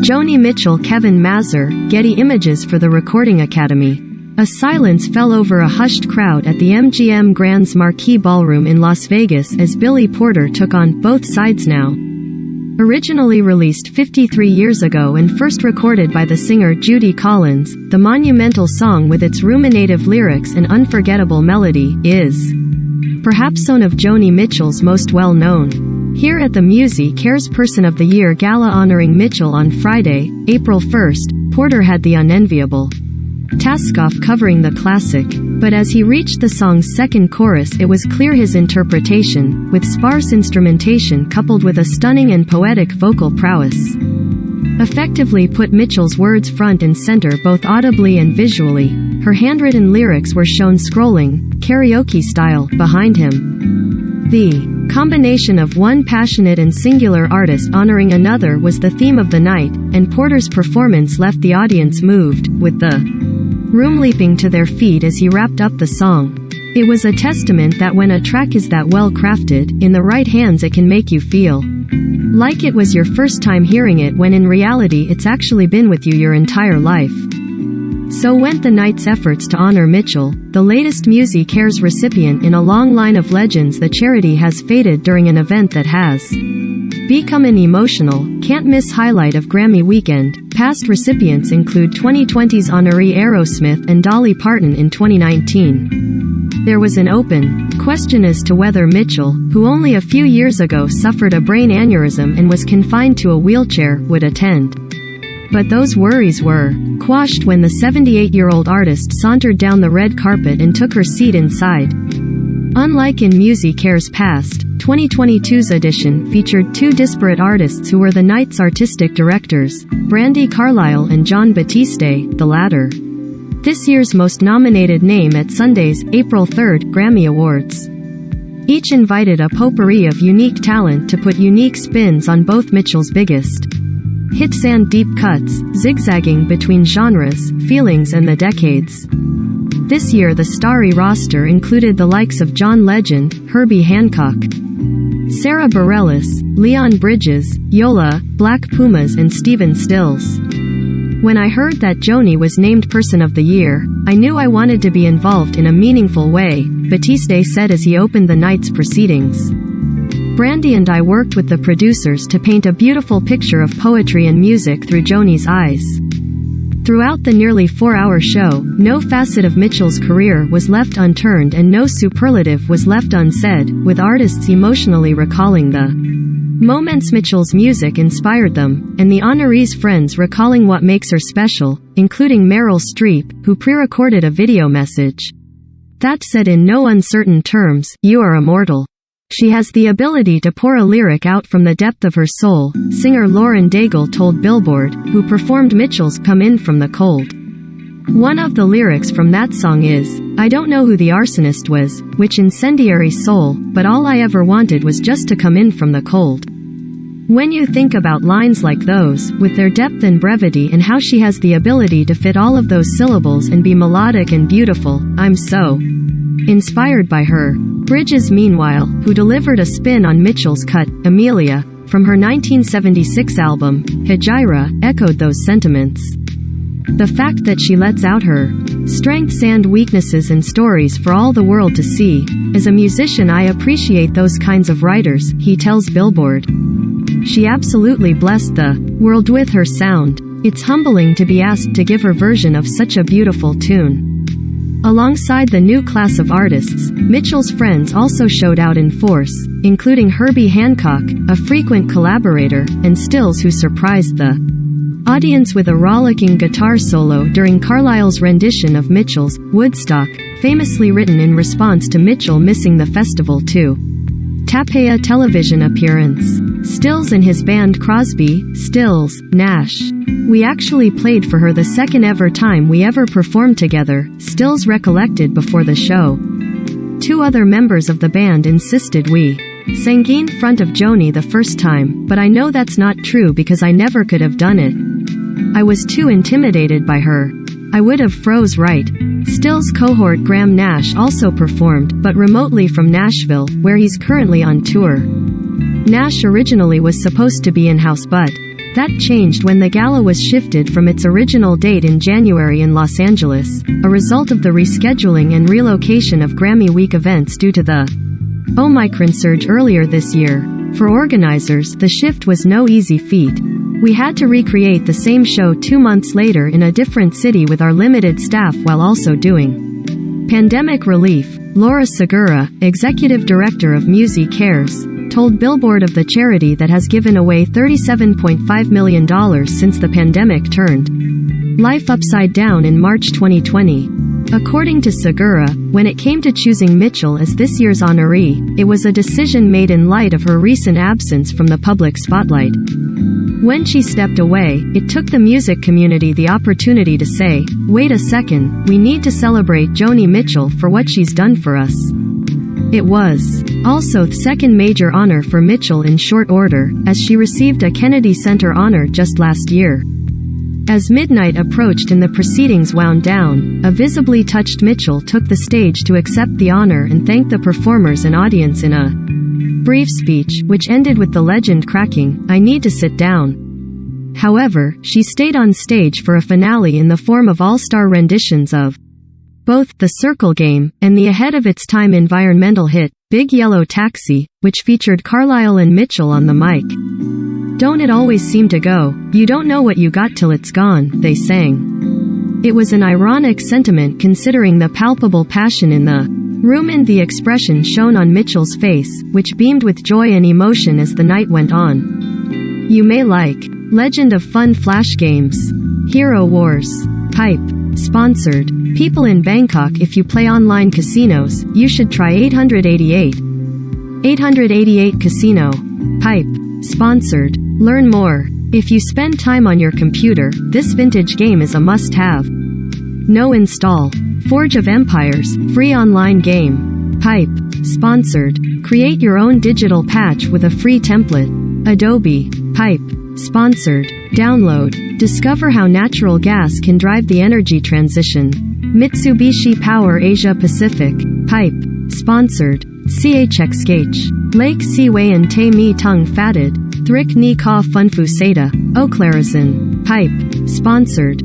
Joni Mitchell, Kevin Mazur, Getty Images for the Recording Academy. A silence fell over a hushed crowd at the MGM Grand's Marquee Ballroom in Las Vegas as Billy Porter took on Both Sides Now. Originally released 53 years ago and first recorded by the singer Judy Collins, the monumental song with its ruminative lyrics and unforgettable melody is perhaps one of Joni Mitchell's most well-known. Here at the MusiCares Person of the Year Gala honoring Mitchell on Friday, April 1st, Porter had the unenviable task of covering the classic. But as he reached the song's second chorus, it was clear his interpretation, with sparse instrumentation coupled with a stunning and poetic vocal prowess, effectively put Mitchell's words front and center both audibly and visually. Her handwritten lyrics were shown scrolling, karaoke style, behind him. The combination of one passionate and singular artist honoring another was the theme of the night, and Porter's performance left the audience moved, with the room leaping to their feet as he wrapped up the song. It was a testament that when a track is that well crafted, in the right hands it can make you feel like it was your first time hearing it, when in reality it's actually been with you your entire life. So went the night's efforts to honor Mitchell, the latest MusiCares recipient in a long line of legends the charity has faded during an event that has become an emotional, can't-miss highlight of Grammy weekend. Past recipients include 2020's honoree Aerosmith and Dolly Parton in 2019. There was an open question as to whether Mitchell, who only a few years ago suffered a brain aneurysm and was confined to a wheelchair, would attend. But those worries were quashed when the 78-year-old artist sauntered down the red carpet and took her seat inside. Unlike in MusiCares' past, 2022's edition featured two disparate artists who were the night's artistic directors, Brandi Carlile and Jon Batiste, the latter this year's most nominated name at Sunday's, April 3rd, Grammy Awards. Each invited a potpourri of unique talent to put unique spins on both Mitchell's biggest hits and deep cuts, zigzagging between genres, feelings and the decades. This year the starry roster included the likes of John Legend, Herbie Hancock, Sarah Bareilles, Leon Bridges, Yola, Black Pumas and Stephen Stills. When I heard that Joni was named Person of the Year, I knew I wanted to be involved in a meaningful way, Batiste said as he opened the night's proceedings. Brandi and I worked with the producers to paint a beautiful picture of poetry and music through Joni's eyes. Throughout the nearly 4-hour show, no facet of Mitchell's career was left unturned and no superlative was left unsaid, with artists emotionally recalling the moments Mitchell's music inspired them, and the honoree's friends recalling what makes her special, including Meryl Streep, who pre-recorded a video message that said in no uncertain terms, "You are immortal." She has the ability to pour a lyric out from the depth of her soul, singer Lauren Daigle told Billboard, who performed Mitchell's Come In From the Cold. One of the lyrics from that song is, "I don't know who the arsonist was, which incendiary soul, but all I ever wanted was just to come in from the cold." When you think about lines like those, with their depth and brevity and how she has the ability to fit all of those syllables and be melodic and beautiful, I'm so inspired by her. Bridges, meanwhile, who delivered a spin on Mitchell's cut, Amelia, from her 1976 album, Hejira, echoed those sentiments. The fact that she lets out her strengths and weaknesses and stories for all the world to see. As a musician, I appreciate those kinds of writers, he tells Billboard. She absolutely blessed the world with her sound. It's humbling to be asked to give her version of such a beautiful tune. Alongside the new class of artists, Mitchell's friends also showed out in force, including Herbie Hancock, a frequent collaborator, and Stills, who surprised the audience with a rollicking guitar solo during Carlile's rendition of Mitchell's Woodstock, famously written in response to Mitchell missing the festival to tape a television appearance. Stills and his band Crosby, Stills, Nash. "We actually played for her the second ever time we ever performed together," Stills recollected before the show. Two other members of the band insisted we sang in front of Joni the first time, but I know that's not true because I never could have done it. I was too intimidated by her. I would have froze right. Stills' cohort Graham Nash also performed, but remotely from Nashville, where he's currently on tour. Nash originally was supposed to be in-house but That changed when the gala was shifted from its original date in January in Los Angeles, a result of the rescheduling and relocation of Grammy Week events due to the Omicron surge earlier this year. For organizers, the shift was no easy feat. We had to recreate the same show 2 months later in a different city with our limited staff while also doing pandemic relief. Laura Segura, executive director of MusiCares, told Billboard of the charity that has given away $37.5 million since the pandemic turned life upside down in March 2020. According to Segura, when it came to choosing Mitchell as this year's honoree, it was a decision made in light of her recent absence from the public spotlight. When she stepped away, it took the music community the opportunity to say, "Wait a second, we need to celebrate Joni Mitchell for what she's done for us." It was also the second major honor for Mitchell in short order, as she received a Kennedy Center honor just last year. As midnight approached and the proceedings wound down, a visibly touched Mitchell took the stage to accept the honor and thank the performers and audience in a brief speech, which ended with the legend cracking, "I need to sit down." However, she stayed on stage for a finale in the form of all-star renditions of both The Circle Game and the ahead-of-its-time environmental hit, Big Yellow Taxi, which featured Carlisle and Mitchell on the mic. "Don't it always seem to go, you don't know what you got till it's gone," they sang. It was an ironic sentiment considering the palpable passion in the room and the expression shown on Mitchell's face, which beamed with joy and emotion as the night went on. You may like Legend of Fun Flash Games. Hero Wars. Hype. Sponsored. People in Bangkok, if you play online casinos, you should try 888. 888 Casino. Hype. Sponsored. Learn more. If you spend time on your computer, this vintage game is a must-have. No install. Forge of Empires, free online game. Hype. Sponsored. Create your own digital patch with a free template. Adobe. Hype. Sponsored. Download. Discover how natural gas can drive the energy transition. Mitsubishi Power Asia Pacific. Hype. Sponsored. CHXH. Lake Siwayan Te Mi Tung Fatted. Thrik Ni Ka Funfu Seda. Oclarizin. Hype. Sponsored.